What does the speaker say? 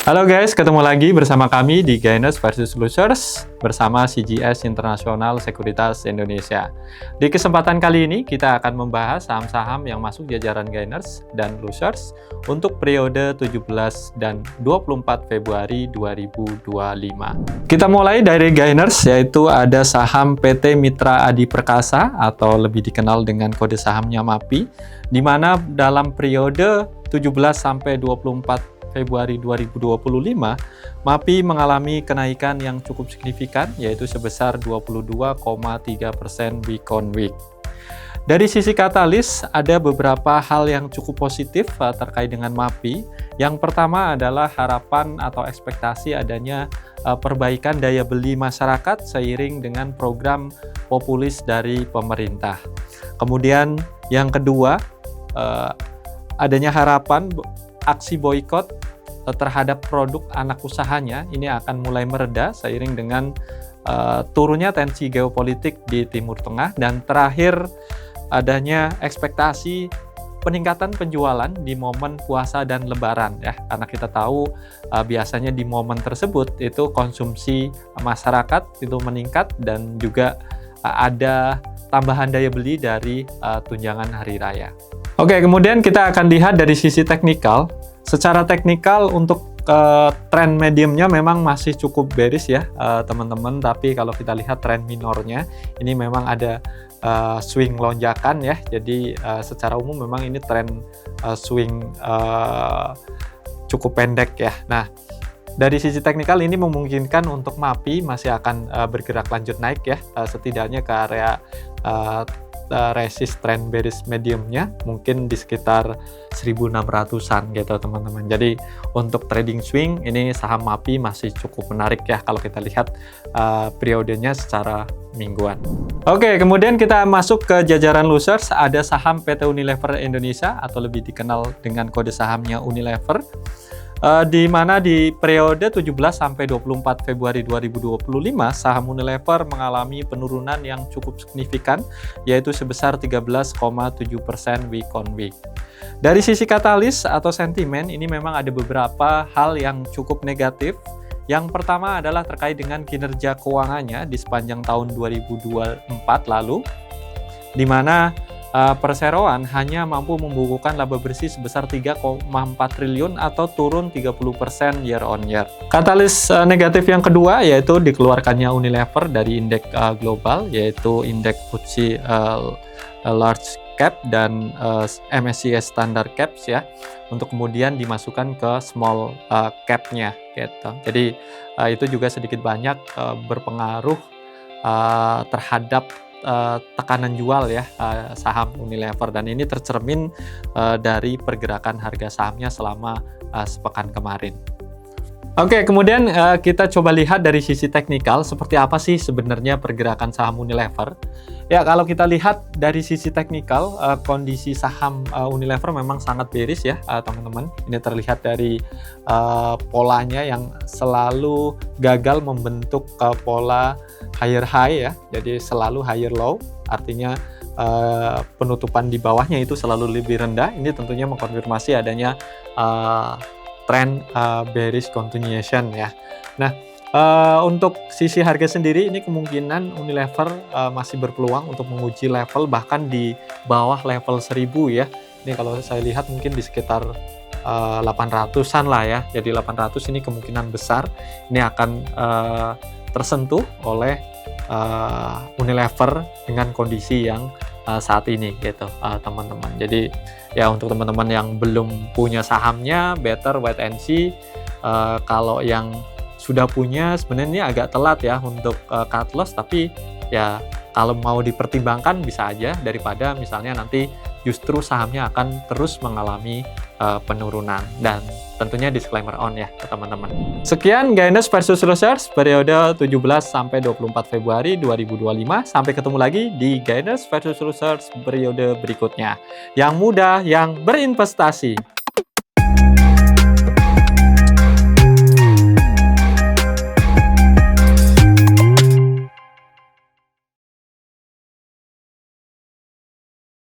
Halo guys, ketemu lagi bersama kami di Gainers versus Losers bersama CGS International Sekuritas Indonesia. Di kesempatan kali ini kita akan membahas saham-saham yang masuk jajaran Gainers dan Losers untuk periode 17 dan 24 Februari 2025. Kita mulai dari Gainers, yaitu ada saham PT Mitra Adi Perkasa atau lebih dikenal dengan kode sahamnya MAPI, di mana dalam periode 17 sampai 24 Februari 2025, MAPI mengalami kenaikan yang cukup signifikan, yaitu sebesar 22,3% week on week. Dari sisi katalis, ada beberapa hal yang cukup positif terkait dengan MAPI. Yang pertama adalah harapan atau ekspektasi adanya perbaikan daya beli masyarakat seiring dengan program populis dari pemerintah. Kemudian yang kedua, adanya harapan aksi boikot terhadap produk anak usahanya ini akan mulai mereda seiring dengan turunnya tensi geopolitik di Timur Tengah. Dan terakhir, adanya ekspektasi peningkatan penjualan di momen puasa dan lebaran ya, karena kita tahu biasanya di momen tersebut itu konsumsi masyarakat itu meningkat dan juga ada tambahan daya beli dari tunjangan hari raya. Oke, kemudian kita akan lihat dari sisi teknikal. Secara teknikal untuk tren mediumnya memang masih cukup bearish ya teman-teman, tapi kalau kita lihat tren minornya ini memang ada swing lonjakan ya. Jadi secara umum memang ini tren swing cukup pendek ya. Nah, dari sisi teknikal ini memungkinkan untuk MAPI masih akan bergerak lanjut naik ya, setidaknya ke area resist trend bearish mediumnya mungkin di sekitar 1600-an gitu teman-teman. Jadi untuk trading swing ini saham MAPI masih cukup menarik ya kalau kita lihat periodenya secara mingguan. Oke, kemudian kita masuk ke jajaran losers. Ada saham PT Unilever Indonesia atau lebih dikenal dengan kode sahamnya Unilever, di mana di periode 17 sampai 24 Februari 2025 saham Unilever mengalami penurunan yang cukup signifikan, yaitu sebesar 13,7% week on week. Dari sisi katalis atau sentimen ini memang ada beberapa hal yang cukup negatif. Yang pertama adalah terkait dengan kinerja keuangannya di sepanjang tahun 2024 lalu, di mana perseroan hanya mampu membukukan laba bersih sebesar 3,4 triliun atau turun 30% year on year. Katalis negatif yang kedua yaitu dikeluarkannya Unilever dari indeks global, yaitu indeks FTSE large cap dan MSCI Standard Caps ya, untuk kemudian dimasukkan ke small cap-nya gitu. Jadi itu juga sedikit banyak berpengaruh terhadap tekanan jual ya saham Unilever, dan ini tercermin dari pergerakan harga sahamnya selama sepekan kemarin. Oke, kemudian kita coba lihat dari sisi teknikal seperti apa sih sebenarnya pergerakan saham Unilever. Ya, kalau kita lihat dari sisi teknikal, kondisi saham Unilever memang sangat bearish ya teman-teman. Ini terlihat dari polanya yang selalu gagal membentuk pola higher high ya, jadi selalu higher low, artinya penutupan di bawahnya itu selalu lebih rendah. Ini tentunya mengkonfirmasi adanya tren bearish continuation ya. Nah, untuk sisi harga sendiri ini kemungkinan Unilever masih berpeluang untuk menguji level bahkan di bawah level 1000 ya. Ini kalau saya lihat mungkin di sekitar 800-an lah ya. Jadi 800 ini kemungkinan besar ini akan tersentuh oleh Unilever dengan kondisi yang saat ini gitu teman-teman. Jadi ya untuk teman-teman yang belum punya sahamnya, better wait and see. Kalau yang sudah punya sebenarnya ini agak telat ya untuk cut loss, tapi ya kalau mau dipertimbangkan bisa aja, daripada misalnya nanti justru sahamnya akan terus mengalami penurunan. Dan tentunya disclaimer on ya teman-teman. Sekian Gainers versus Losers periode 17 sampai 24 Februari 2025. Sampai ketemu lagi di Gainers versus Losers periode berikutnya. Yang mudah, yang berinvestasi.